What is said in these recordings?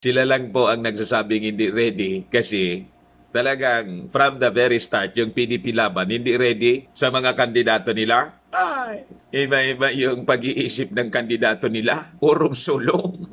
Sila lang po ang nagsasabing hindi ready kasi talagang from the very start, yung PDP Laban hindi ready sa mga kandidato nila. Ay, iba-iba yung pag-iisip ng kandidato nila. Urong-sulong.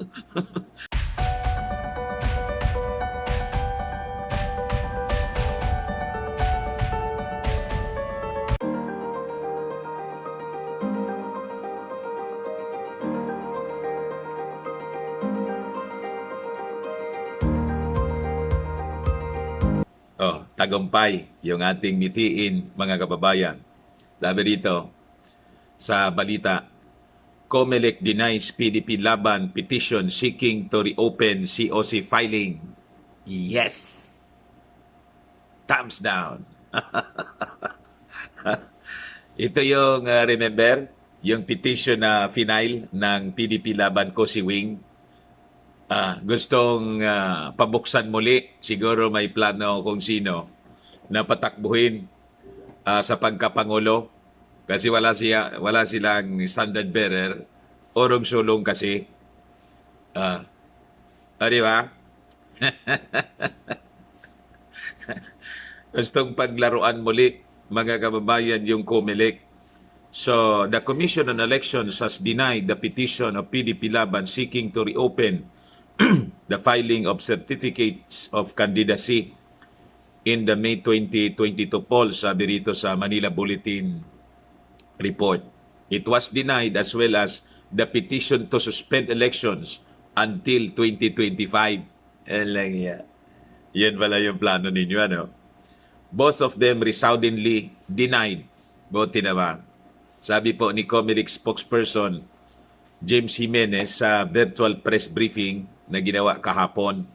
Oh, tagumpay yung ating mitiin, mga kababayan. Sabi dito sa balita, COMELEC denies PDP Laban petition seeking to reopen COC filing. Yes! Thumbs down. Ito yung, remember, yung petition na final ng PDP Laban ko si Wing. Gustong pabuksan muli, siguro may plano kung sino, na patakbuhin sa pagkapangulo kasi wala silang standard bearer, orong-sulong kasi. Di ba? Gustong paglaruan muli, mga kababayan, yung COMELEC. So, the Commission on Elections has denied the petition of PDP Laban seeking to reopen the filing of certificates of candidacy in the May 2022 polls, sabi rito sa Manila Bulletin report. It was denied as well as the petition to suspend elections until 2025. Yan pala yung plano ninyo, ano? Both of them resoundingly denied. Buti naman. Sabi po ni COMELEC spokesperson James Jimenez sa virtual press briefing na ginawa kahapon.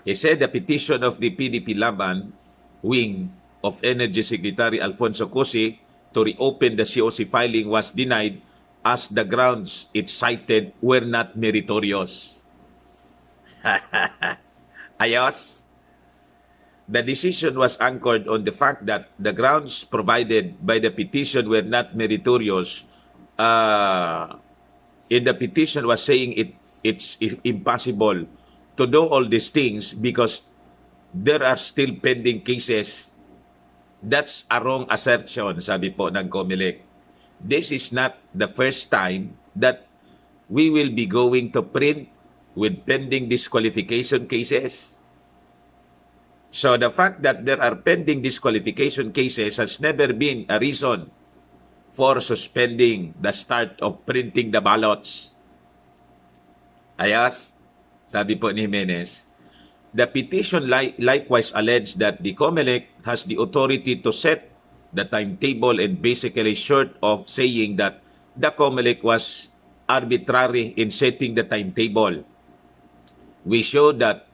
He said the petition of the PDP Laban wing of Energy Secretary Alfonso Cusi to reopen the COC filing was denied as the grounds it cited were not meritorious. Ayos? The decision was anchored on the fact that the grounds provided by the petition were not meritorious. In the petition was saying it's impossible to do all these things because there are still pending cases. That's a wrong assertion, sabi po ng COMELEC. This is not the first time that we will be going to print with pending disqualification cases. So the fact that there are pending disqualification cases has never been a reason for suspending the start of printing the ballots. Ayos, sabi po ni Jimenez. The petition likewise alleged that the COMELEC has the authority to set the timetable and basically short of saying that the COMELEC was arbitrary in setting the timetable. We show that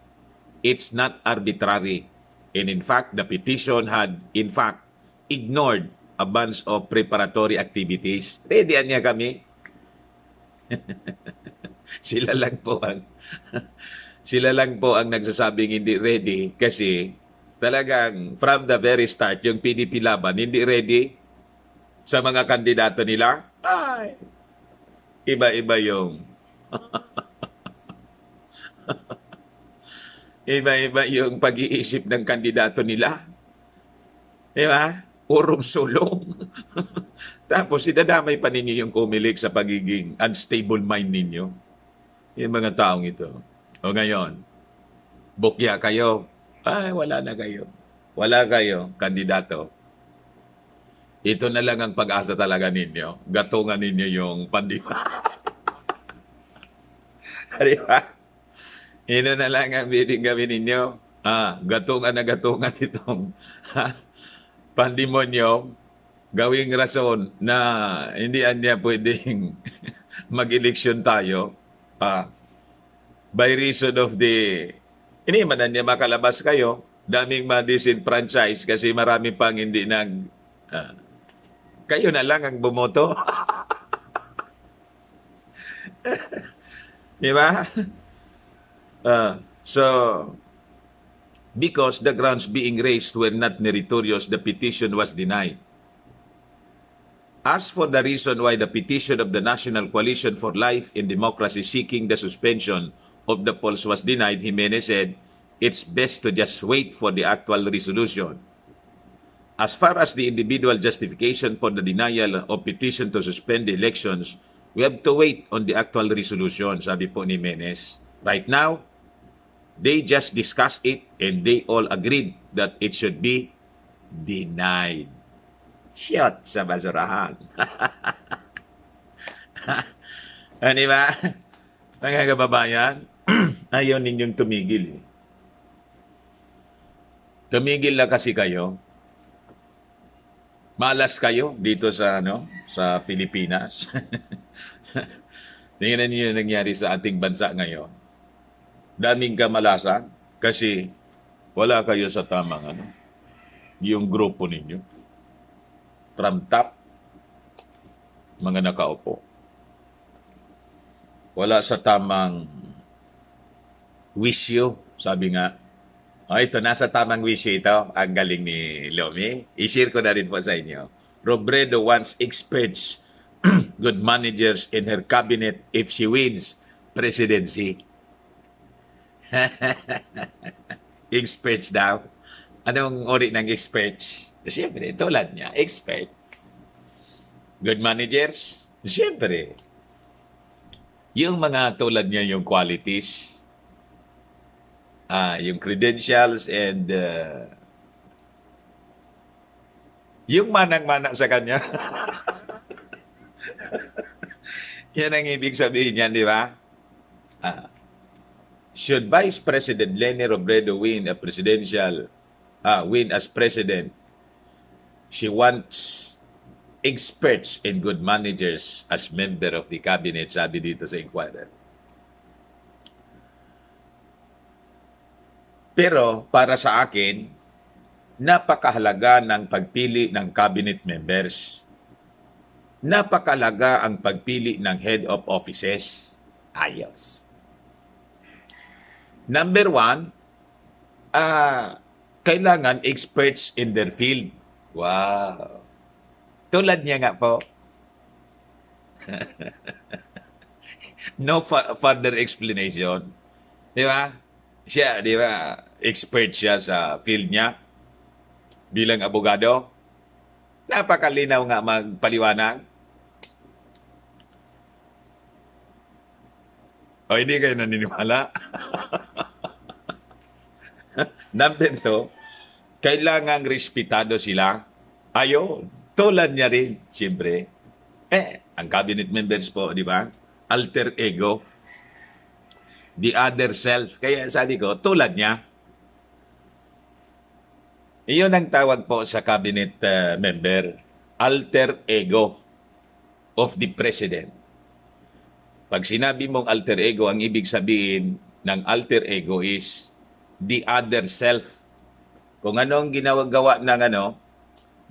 it's not arbitrary. And in fact, the petition had, in fact, ignored a bunch of preparatory activities. Readyan niya kami. Sila lang po ang nagsasabing hindi ready kasi talagang from the very start, yung PDP Laban hindi ready sa mga kandidato nila. Ay, iba-iba yung iba-iba yung pag-iisip ng kandidato nila. Di ba? Urong-sulong. Tapos, idadamay pa ninyo yung COMELEC sa pagiging unstable mind ninyo. Yung mga taong ito. O ngayon, bukya kayo. Ay, wala na kayo. Wala kayo, kandidato. Ito na lang ang pag-asa talaga ninyo. Gatungan ninyo yung pandemya. Di ba? Ino na lang ang biling gawin ninyo. Gatungan na gatungan itong pandemonyo. Gawing rason na hindi niya pwedeng mag-eleksyon tayo. By reason of the... Hindi man niya makalabas kayo. Daming ma-disenfranchise kasi marami pang hindi kayo na lang ang bumoto. Di ba? So, because the grounds being raised were not meritorious, the petition was denied. As for the reason why the petition of the National Coalition for Life and Democracy seeking the suspension of the polls was denied, Jimenez said, it's best to just wait for the actual resolution. As far as the individual justification for the denial of petition to suspend the elections, we have to wait on the actual resolution, sabi po ni Jimenez. Right now, they just discussed it and they all agreed that it should be denied. Shot sa basurahan. Ano ba? Mga kababayan, ayaw ninyong tumigil. Tumigil na kasi kayo. Malas kayo dito sa sa Pilipinas. Tingnan niyo yung nangyari sa ating bansa ngayon. Daming kamalasan kasi wala kayo sa tamang yung grupo ninyo. From top, mga nakaupo. Wala sa tamang wisyo, sabi nga. Ito, nasa tamang wisyo ito. Ang galing ni Lomi. I-share ko na rin po sa inyo. Robredo wants experts, good managers in her cabinet if she wins presidency. Experts daw. Anong uri ng experts? Siyempre, tulad niya, expert. Good managers? Siyempre. Yung mga tulad niya, yung qualities, yung credentials and yung manang-mana sa kanya. Yan ang ibig sabihin niyan, di ba? Should Vice President Leni Robredo win as president, she wants experts and good managers as member of the cabinet, sabi dito sa Inquirer. Pero para sa akin, napakahalaga ng pagpili ng cabinet members. Napakahalaga ang pagpili ng head of offices. Ayos. Number 1, kailangan experts in their field. Wow. Tulad niya nga po. No further explanation. Di ba? Siya, di ba, expert siya sa field niya bilang abogado. Napakalinaw nga magpaliwanag. O, hindi kayo naniniwala? Number 2, kailangang respetado sila. Ayun. Tulad niya rin, siyempre. Ang cabinet members po, di ba? Alter ego. The other self. Kaya sabi ko, tulad niya. Iyon ang tawag po sa cabinet member. Alter ego of the president. Pag sinabi mong alter ego, ang ibig sabihin ng alter ego is the other self. Kung ano ang ginagawa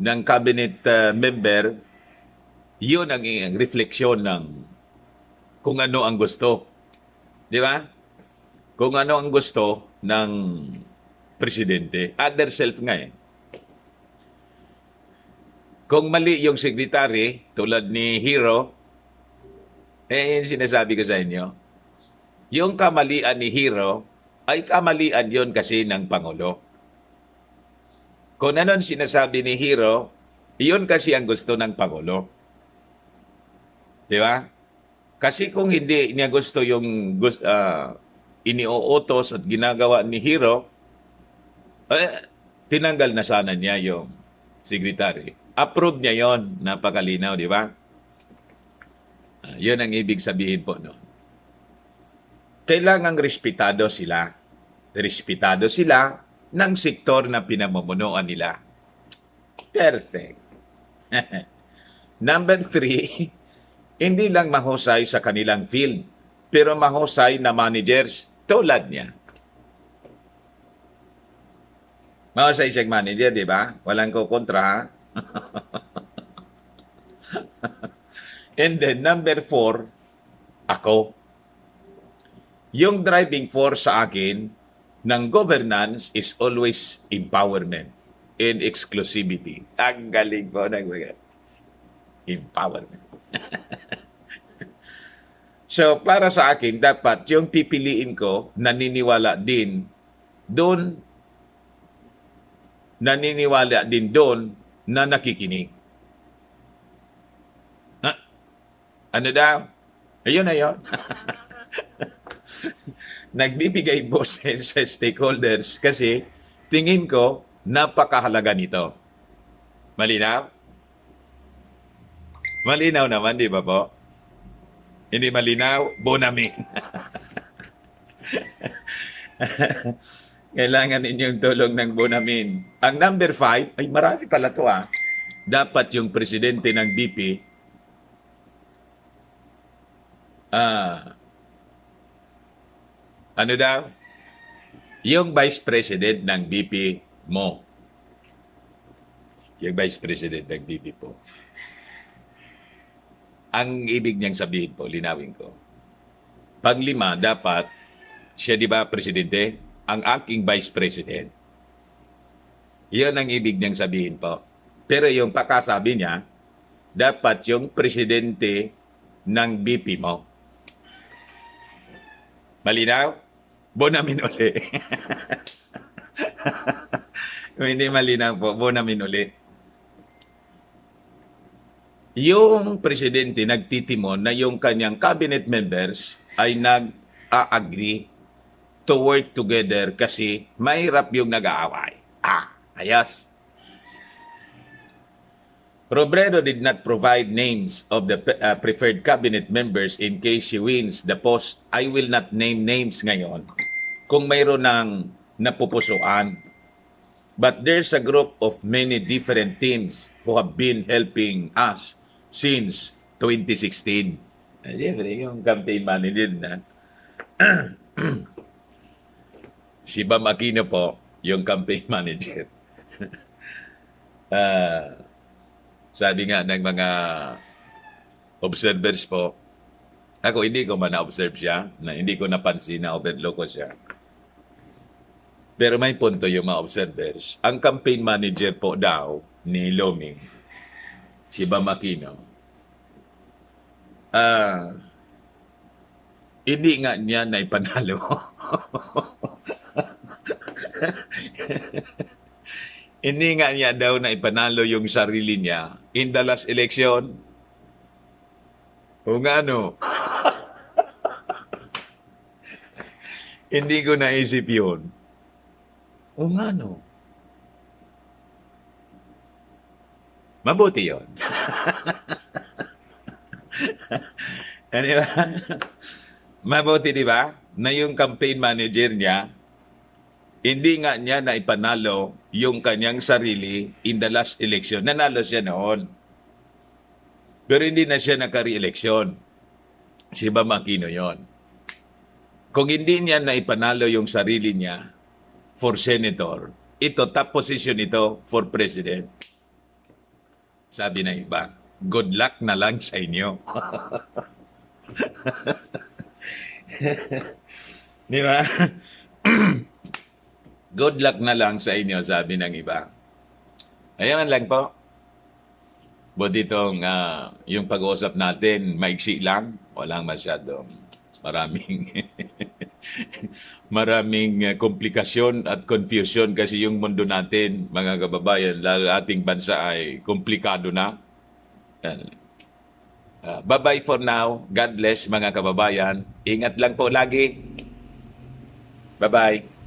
ng cabinet member, yun ang refleksyon ng kung ano ang gusto. Di ba? Kung ano ang gusto ng presidente. Other self nga eh. Kung mali yung secretary, tulad ni Hero, yung sinasabi ko sa inyo, yung kamalian ni Hero, ay kamalian yon kasi ng Pangulo. Kung ano ang sinasabi ni Hero, iyon kasi ang gusto ng Pangulo. Di ba? Kasi kung hindi niya gusto yung iniuutos at ginagawa ni Hero, tinanggal na sana niya yung secretary. Approve niya yon. Napakalinaw, di ba? Yun ang ibig sabihin po noon. Kailangang respetado sila. Respetado sila ng sektor na pinamumunuan nila. Perfect. Number 3, hindi lang mahusay sa kanilang field, pero mahusay na managers tulad niya. Mahusay siyang manager, di ba? Walang kukontra, ha? And then, number 4, ako. Yung driving force sa akin ng governance is always empowerment and exclusivity. Ang galing po ng mga empowerment. So, para sa akin, dapat yung pipiliin ko, naniniwala din doon na nakikinig. Ha? Ano daw? Ayun na yun. Nagbibigay boses sa stakeholders kasi tingin ko napakahalaga nito. Malinaw? Malinaw naman, di ba po? Hindi malinaw, bonamin. Kailangan ninyong tulong ng bonamin. Ang number 5, ay marami pala to dapat yung presidente ng BP, ano daw? Yung vice president ng BP mo. Yung vice president ng BP po. Ang ibig niyang sabihin po, linawin ko. Panglima, dapat, siya di ba presidente? Ang aking vice president. Iyon ang ibig niyang sabihin po. Pero yung pakasabi niya, dapat yung presidente ng BP mo. Malinaw? Bonamin uli. Kung hindi malinaw po, bonamin uli. Yung presidente nagtitimon na yung kanyang cabinet members ay nag-agree to work together kasi mahirap yung nag-aaway. Ayos. Robredo did not provide names of the preferred cabinet members in case she wins the post. I will not name names ngayon kung mayroon ng napupusuan. But there's a group of many different teams who have been helping us since 2016. Siyempre, yung campaign manager na si Bam Aquino po, yung campaign manager. Sabi nga ng mga observers po, ako hindi ko man na-observe siya, na hindi ko napansin na overlook ko siya. Pero may punto yung mga observers. Ang campaign manager po daw ni Loming, si Bam Aquino, hindi nga niya na ipanalo. Hindi nga niya daw na ipanalo yung sarili niya in the last election. O nga no. Hindi ko naisip yun. O nga no. Mabuti yun. Di ba? Mabuti, di ba? Na yung campaign manager niya, hindi nga niya na ipanalo yung kanyang sarili in the last election. Nanalo siya noon. Pero hindi na siya naka-re-election. Si Bam Aquino yun. Kung hindi niya na ipanalo yung sarili niya for senator, ito, top position ito for president. Sabi na iba, good luck na lang sa inyo. Di ba? Good luck na lang sa inyo, sabi ng iba. Ayan lang po. Buti itong yung pag-uusap natin, maiksi lang. Walang masyadong maraming komplikasyon at confusion kasi yung mundo natin, mga kababayan, lalo ating bansa ay komplikado na. Bye-bye for now. God bless, mga kababayan. Ingat lang po lagi. Bye-bye.